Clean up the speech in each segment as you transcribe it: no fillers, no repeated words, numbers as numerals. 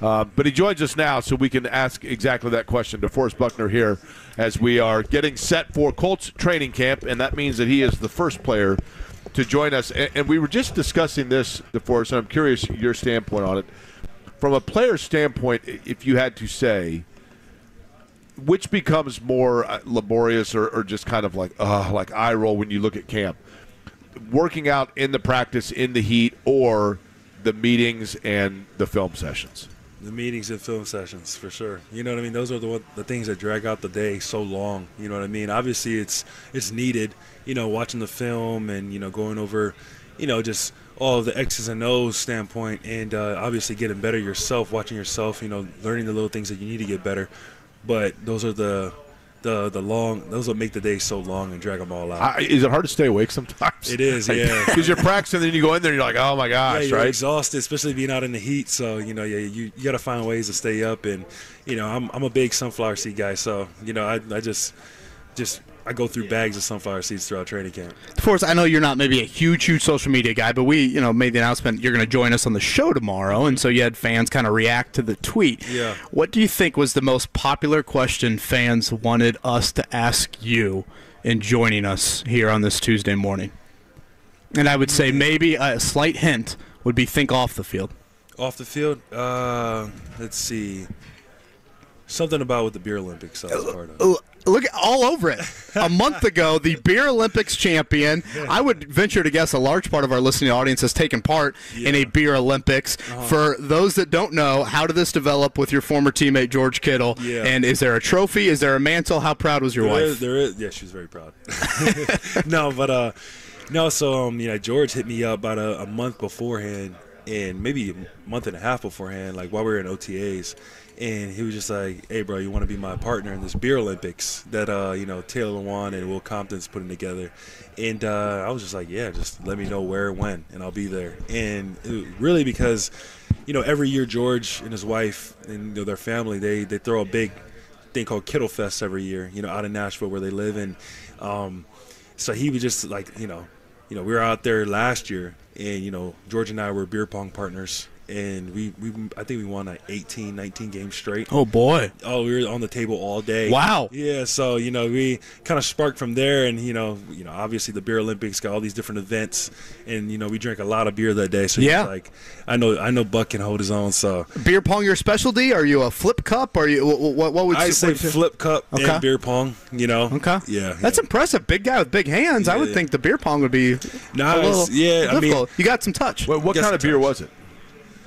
But he joins us now so we can ask exactly that question. DeForest Buckner here as we are getting set for Colts training camp, and that means that he is the first player to join us. And we were just discussing this, DeForest, and I'm curious your standpoint on it. From a player's standpoint, if you had to say, which becomes more laborious or just kind of like eye roll when you look at camp? Working out in the practice, in the heat, or the meetings and the film sessions? The meetings and film sessions, for sure. You know what I mean? Those are the things that drag out the day so long. You know what I mean? Obviously, it's needed, watching the film and, going over, just all of the X's and O's standpoint, and obviously getting better yourself, watching yourself, learning the little things that you need to get better. But those are the those will make the day so long and drag them all out. Is it hard to stay awake sometimes? It is, yeah. Because you're practicing, and then you go in there and you're like, oh my gosh, you're right? Exhausted, especially being out in the heat. So, you got to find ways to stay up. And, I'm a big sunflower seed guy. So, I just I go through bags of sunflower seeds throughout training camp. DeForest, I know you're not maybe a huge social media guy, but we, made the announcement you're going to join us on the show tomorrow, and so you had fans kind of react to the tweet. Yeah. What do you think was the most popular question fans wanted us to ask you in joining us here on this Tuesday morning? And I would say maybe a slight hint would be think off the field. Off the field? Let's see. Something about what the Beer Olympics I was part of. Look all over it. A month ago, the Beer Olympics champion. I would venture to guess a large part of our listening audience has taken part in a Beer Olympics. For those that don't know, how did this develop with your former teammate George Kittle? Yeah. And is there a trophy? Is there a mantle? How proud was your wife? There is. Yeah, she was very proud. So George hit me up about a month beforehand, and maybe a month and a half beforehand, like while we were in OTAs. And he was just like, hey, bro, you want to be my partner in this Beer Olympics that, Taylor Lewan and Will Compton's putting together? And I was just like, yeah, just let me know where and when, and I'll be there. And really because, every year George and his wife and their family, they throw a big thing called Kittle Fest every year, out in Nashville where they live. And so he was just like, we were out there last year, and, George and I were beer pong partners. And I think we won like 18, 19 games straight. Oh, boy. Oh, we were on the table all day. Wow. Yeah, so, we kind of sparked from there. And, obviously the Beer Olympics got all these different events. And, we drank a lot of beer that day. So, yeah. Like, I know Buck can hold his own. So beer pong your specialty? Are you a flip cup? Are you what would you say? Flip cup and beer pong, Okay. Yeah. That's impressive. Big guy with big hands. Yeah, I would think the beer pong would be nice. difficult. You got some touch. What kind of beer was it?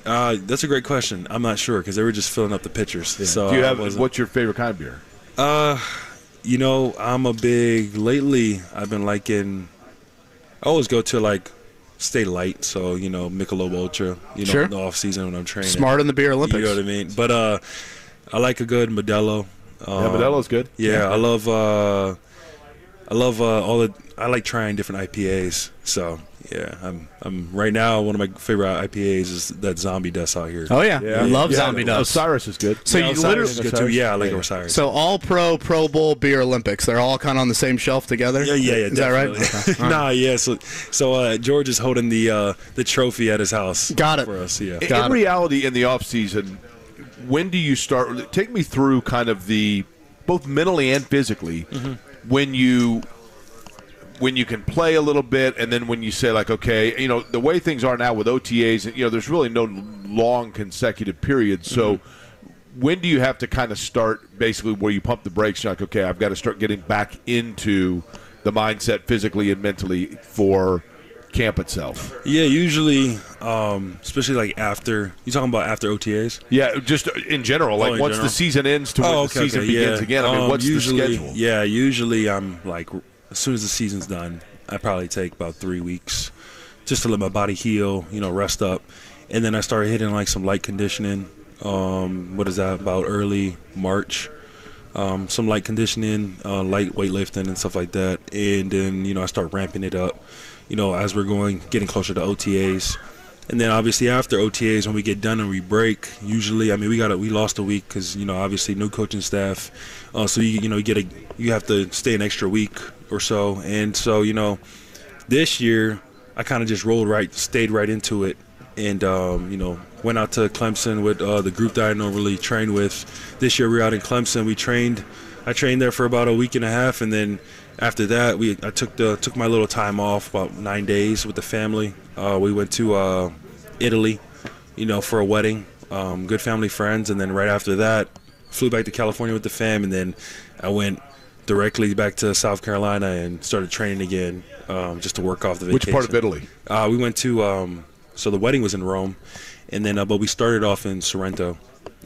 That's a great question. I'm not sure because they were just filling up the pitchers. Yeah. So do you have what's your favorite kind of beer? I'm a big lately. I've been liking. I always go to stay light. So Michelob Ultra. Sure. In the off season when I'm training. Smart in the Beer Olympics. You know what I mean? But I like a good Modelo. Modelo's good. Yeah, I love all the. I like trying different IPAs. So. Yeah, I'm right now. One of my favorite IPAs is that Zombie Dust out here. Oh yeah, I love Zombie Dust. Osiris is good. So you literally is good too. Yeah, I like Osiris. So all Pro Bowl, Beer Olympics, they're all kind of on the same shelf together. Yeah. Is definitely. that right? Okay. Nah, yeah. So George is holding the trophy at his house. Got it for us. Yeah. In reality, in the off season, when do you start? Take me through kind of the both mentally and physically when you can play a little bit, and then when you say okay, the way things are now with OTAs, there's really no long consecutive periods. So when do you have to kind of start basically where you pump the brakes? You're like, okay, I've got to start getting back into the mindset physically and mentally for camp itself. Yeah, usually, especially after – you talking about after OTAs? Yeah, just in general. Once the season ends to when the season begins again. I mean, what's the schedule? Yeah, usually I'm as soon as the season's done, I probably take about 3 weeks just to let my body heal, rest up. And then I started hitting some light conditioning. What is that, about early March? Some light conditioning, light weightlifting and stuff like that. And then, I start ramping it up, as we're getting closer to OTAs. And then obviously after OTAs, when we get done and we break, usually, we lost a week because, obviously new coaching staff. So, you have to stay an extra week or so. And so, this year I kind of just stayed right into it and went out to Clemson with the group that I normally train with. This year we were out in Clemson. I trained there for about a week and a half, and then after that I took my little time off, about 9 days with the family. We went to Italy, for a wedding, good family friends, and then right after that flew back to California with the fam, and then I went directly back to South Carolina and started training again, just to work off the vacation. Which part of Italy? We went to so the wedding was in Rome, and then but we started off in Sorrento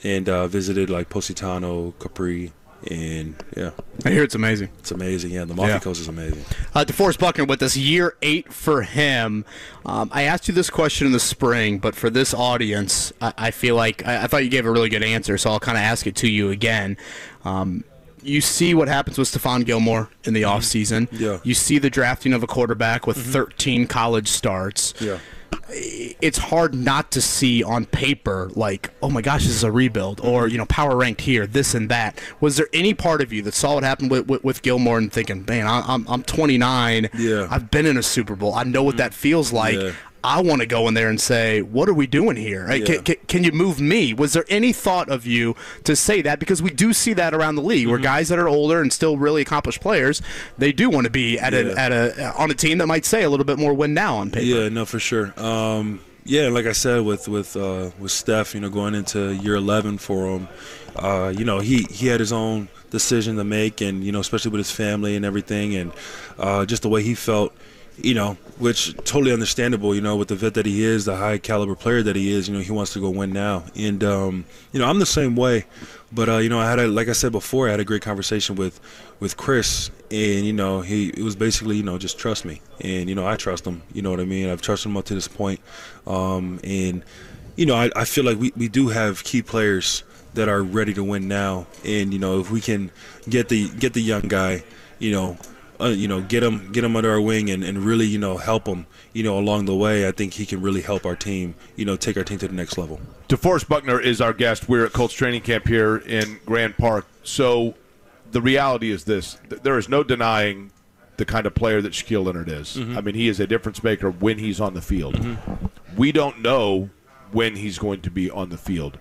and visited like Positano, Capri, and yeah. I hear it's amazing. It's amazing, yeah. The Amalfi Coast is amazing. DeForest Buckner with us, year 8 for him. I asked you this question in the spring, but for this audience, I feel like I thought you gave a really good answer, so I'll kind of ask it to you again. You see what happens with Stephon Gilmore in the offseason. Yeah. You see the drafting of a quarterback with 13 college starts. Yeah. It's hard not to see on paper like, oh my gosh, this is a rebuild, or power ranked here, this and that. Was there any part of you that saw what happened with Gilmore and thinking, man, I'm 29, I've been in a Super Bowl, I know what that feels like. I want to go in there and say, what are we doing here? Can you move me? Was there any thought of you to say that? Because we do see that around the league, where guys that are older and still really accomplished players, they do want to be on a team that might say a little bit more win now on paper. Yeah, no, for sure. Like I said, with Steph, going into year 11 for him, he had his own decision to make, and especially with his family and everything, and just the way he felt. Which totally understandable, with the vet that he is, the high caliber player that he is, he wants to go win now. And, I'm the same way. But, I had like I said before, I had a great conversation with Chris, and, it was basically, just trust me. And, I trust him, you know what I mean? I've trusted him up to this point. And, I feel like we do have key players that are ready to win now. And, if we can get the young guy, get him under our wing and really, help him, along the way. I think he can really help our team, take our team to the next level. DeForest Buckner is our guest. We're at Colts training camp here in Grand Park. So the reality is this. There is no denying the kind of player that Shaq Leonard is. I mean, he is a difference maker when he's on the field. We don't know when he's going to be on the field.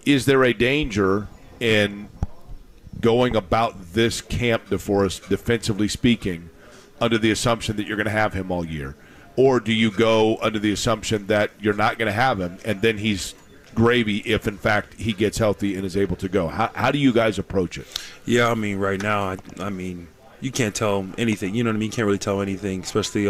Is there a danger in going about this camp, DeForest, defensively speaking, under the assumption that you're going to have him all year? Or do you go under the assumption that you're not going to have him, and then he's gravy if, in fact, he gets healthy and is able to go? How do you guys approach it? Yeah, I mean, right now, I mean, you can't tell anything. You know what I mean? You can't really tell anything, especially,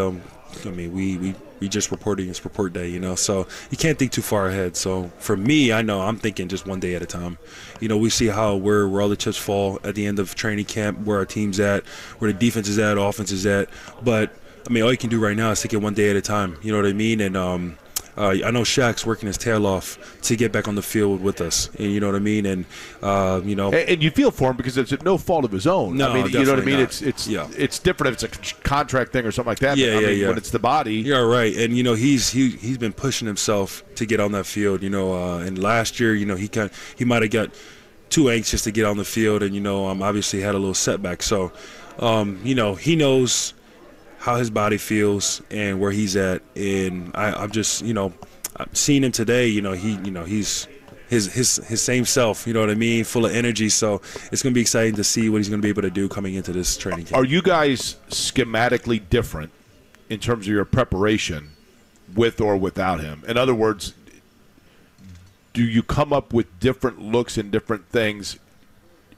we just reporting. It's report day, so you can't think too far ahead. So for me, I know I'm thinking just one day at a time. We see where all the chips fall at the end of training camp, where our team's at, where the defense is at, offense is at. But I mean, all you can do right now is take it one day at a time. You know what I mean? And I know Shaq's working his tail off to get back on the field with us. And you know what I mean? And and you feel for him because it's no fault of his own. No, I mean, you know what I mean? Not. It's different if it's a contract thing or something like that. Yeah, when it's the body. Yeah, right. And he's been pushing himself to get on that field. And last year, he might have got too anxious to get on the field, and obviously had a little setback. So, he knows how his body feels and where he's at, and I'm just I've seen him today. He's his same self. You know what I mean? Full of energy. So it's going to be exciting to see what he's going to be able to do coming into this training camp. Are you guys schematically different in terms of your preparation with or without him? In other words, do you come up with different looks and different things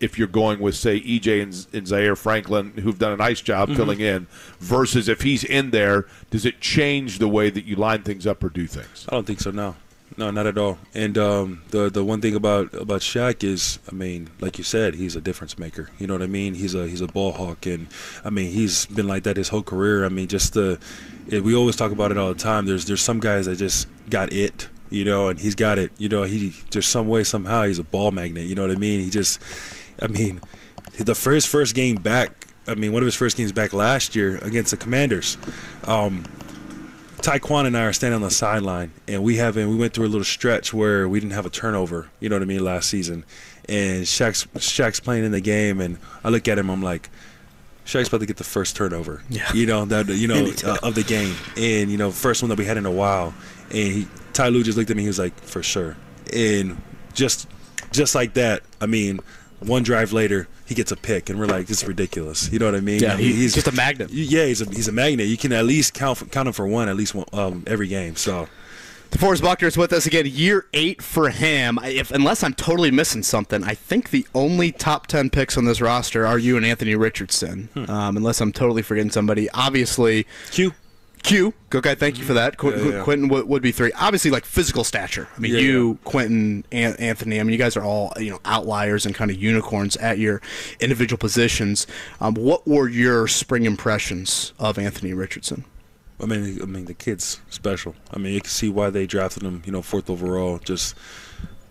if you're going with, say, EJ and Zaire Franklin, who've done a nice job filling in, versus if he's in there, does it change the way that you line things up or do things? I don't think so, no. No, not at all. And the one thing about Shaq is, I mean, like you said, he's a difference maker. You know what I mean? He's a ball hawk, and I mean, he's been like that his whole career. I mean, we always talk about it all the time. There's some guys that just got it, and he's got it. There's some way, somehow, he's a ball magnet. You know what I mean? His first game back, one of his first games back last year against the Commanders, Taekwon and I are standing on the sideline, and we went through a little stretch where we didn't have a turnover, you know what I mean, last season. And Shaq's playing in the game, and I look at him, I'm like, Shaq's about to get the first turnover, of the game, and first one that we had in a while. And Ty Lue just looked at me. He was like, for sure. And just like that, I mean, one drive later, he gets a pick, and we're like, this is ridiculous. You know what I mean? Yeah, I mean, he's just a magnet. Yeah, he's a magnet. You can at least count him for one, at least one, every game. So. DeForest Buckner is with us again. Year 8 for him. Unless I'm totally missing something, I think the only top 10 picks on this roster are you and Anthony Richardson. Unless I'm totally forgetting somebody. Obviously, Q. Okay, thank you for that. Quentin would be 3. Obviously, like physical stature. I mean, Quentin, Anthony. I mean, you guys are all outliers and kind of unicorns at your individual positions. What were your spring impressions of Anthony Richardson? I mean, the kid's special. I mean, you can see why they drafted him, 4th overall. Just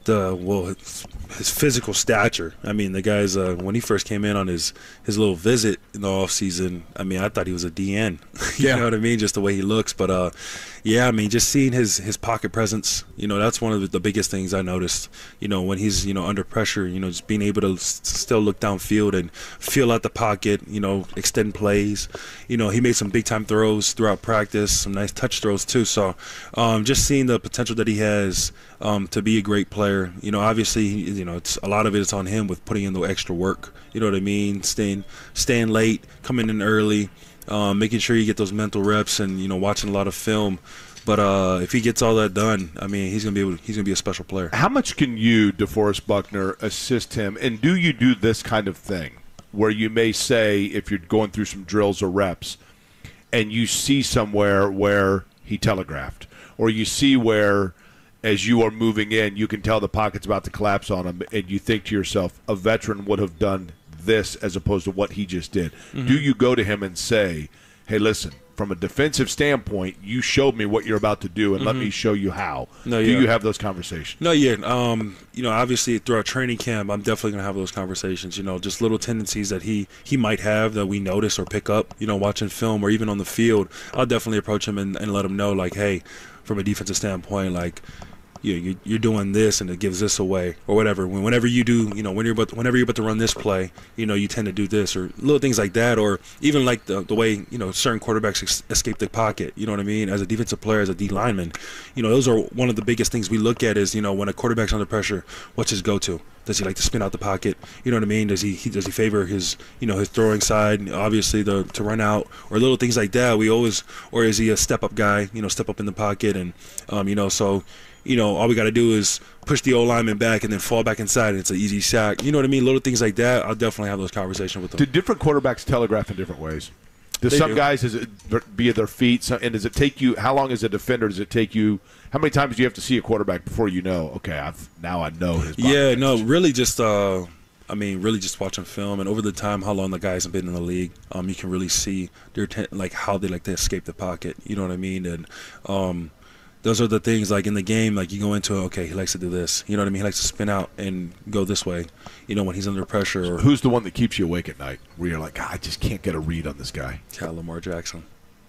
his physical stature. I mean, the guy's when he first came in on his little visit in the offseason, I mean, I thought he was a DN. You know what I mean? Just the way he looks. But I mean, just seeing his pocket presence, that's one of the biggest things I noticed. When he's under pressure, just being able to still look downfield and feel out the pocket, extend plays. He made some big time throws throughout practice, some nice touch throws too. So just seeing the potential that he has to be a great player. Obviously, it's a lot of it is on him with putting in the extra work. You know what I mean? Staying late, coming in early, making sure you get those mental reps, and watching a lot of film. But if he gets all that done, I mean, he's gonna be a special player. How much can you, DeForest Buckner, assist him? And do you do this kind of thing where you may say, if you're going through some drills or reps, and you see somewhere where he telegraphed, or you see where, as you are moving in, you can tell the pocket's about to collapse on him, and you think to yourself, a veteran would have done this as opposed to what he just did. Do you go to him and say, hey, listen, from a defensive standpoint, you showed me what you're about to do, and let me show you how? Do you have those conversations? No, obviously throughout training camp, I'm definitely going to have those conversations, just little tendencies that he might have that we notice or pick up, watching film or even on the field. I'll definitely approach him and let him know, like, hey, from a defensive standpoint, like, you're doing this and it gives this away or whatever. Whenever you do, whenever you're about to run this play, you tend to do this, or little things like that, or even like the way certain quarterbacks escape the pocket. You know what I mean? As a defensive player, as a D lineman, those are one of the biggest things we look at is when a quarterback's under pressure, what's his go-to? Does he like to spin out the pocket? You know what I mean? Does he favor his his throwing side? Obviously, to run out or little things like that. Or is he a step-up guy? Step up in the pocket and so. All we got to do is push the O-lineman back and then fall back inside, and it's an easy sack. You know what I mean? Little things like that, I'll definitely have those conversations with them. Do different quarterbacks telegraph in different ways? Some guys, is it via their feet? And does it take you – how long as a defender does it take you – how many times do you have to see a quarterback before you know, okay, now I know his body? Yeah, no, really just really just watching film, and over the time, how long the guys have been in the league, you can really see their how they like to escape the pocket. You know what I mean? And those are the things, like in the game, like you go into, okay, he likes to do this. You know what I mean? He likes to spin out and go this way, when he's under pressure. Or who's the one that keeps you awake at night where you're like, God, I just can't get a read on this guy? Lamar Jackson.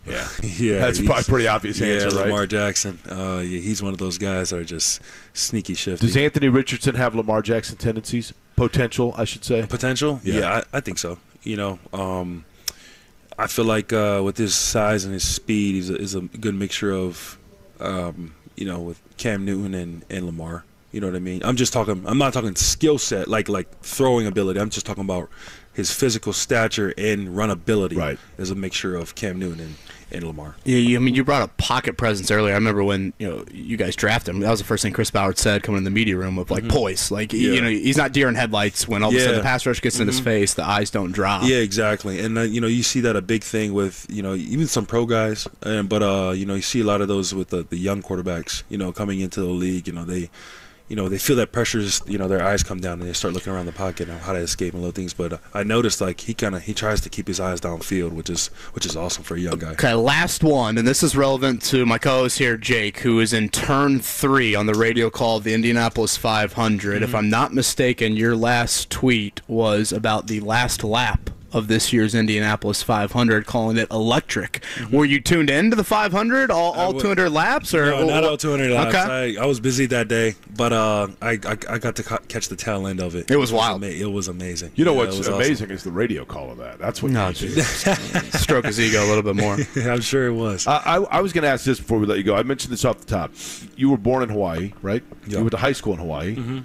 Yeah. Yeah. That's probably a pretty obvious answer, right? Lamar Jackson. He's one of those guys that are just sneaky shifty. Does Anthony Richardson have Lamar Jackson tendencies? Potential, I should say. Potential? Yeah, I think so. I feel like with his size and his speed, he's a good mixture of with Cam Newton and Lamar. You know what I mean? I'm not talking skill set, like throwing ability. I'm just talking about his physical stature and run ability. Right. Is a mixture of Cam Newton and Lamar. Yeah, you brought up pocket presence earlier. I remember when you guys drafted him. That was the first thing Chris Ballard said coming in the media room of poise. Like he's not deer in headlights when all of a sudden the pass rush gets in his face, the eyes don't drop. Yeah, exactly. And you see that a big thing with even some pro guys, but you see a lot of those with the young quarterbacks. Coming into the league, they feel that pressure, their eyes come down and they start looking around the pocket and how to escape and little things. But I noticed he tries to keep his eyes downfield, which is awesome for a young guy. Okay, last one, and this is relevant to my co-host here, Jake, who is in turn 3 on the radio call of the Indianapolis 500. If I'm not mistaken, your last tweet was about the last lap of this year's Indianapolis 500, calling it electric. Were you tuned into the 500, all 200 laps? Or no, not all 200 laps. Okay. I was busy that day, but I got to catch the tail end of it. It was wild. It was amazing. You know what's amazing is the radio call of that. That's what No, stroke his ego a little bit more. I'm sure it was. I was going to ask this before we let you go. I mentioned this off the top. You were born in Hawaii, right? Yep. You went to high school in Hawaii.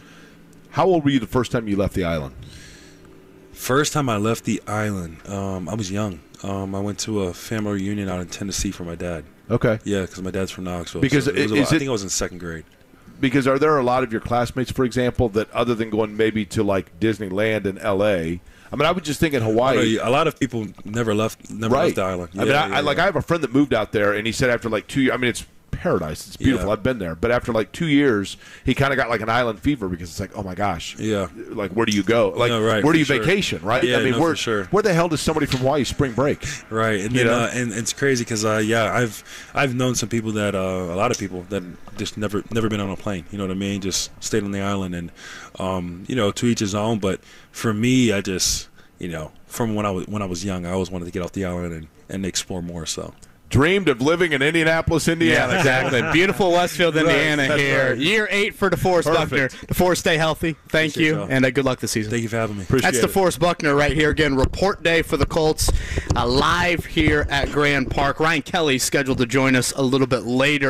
How old were you the first time you left the island? First time I left the island, I was young. I went to a family reunion out in Tennessee for my dad. Okay. Yeah, because my dad's from Knoxville. Because so I think I was in second grade. Because are there a lot of your classmates, for example, that other than going maybe to like Disneyland in L.A., I mean, I would just think in Hawaii. A lot of people never left the island. I mean, I have a friend that moved out there, and he said after like 2 years, I mean, it's paradise. It's beautiful. Yeah. I've been there. But after like 2 years, he kind of got like an island fever because it's like, oh my gosh. Yeah. Like, where do you go? Like, where do you vacation, right? Yeah, I mean, for sure. Where the hell does somebody from Hawaii spring break? Right. And then, and it's crazy because I've known some people that a lot of people that just never been on a plane. You know what I mean? Just stayed on the island, and to each his own. But for me, I just from when I was young, I always wanted to get off the island and explore more. So. Dreamed of living in Indianapolis, Indiana. Yeah, exactly. Beautiful Westfield, Indiana here. Right. Year 8 for DeForest Buckner. DeForest, stay healthy. Thank you, and good luck this season. Thank you for having me. That's DeForest Buckner right here. Again, report day for the Colts live here at Grand Park. Ryan Kelly's scheduled to join us a little bit later.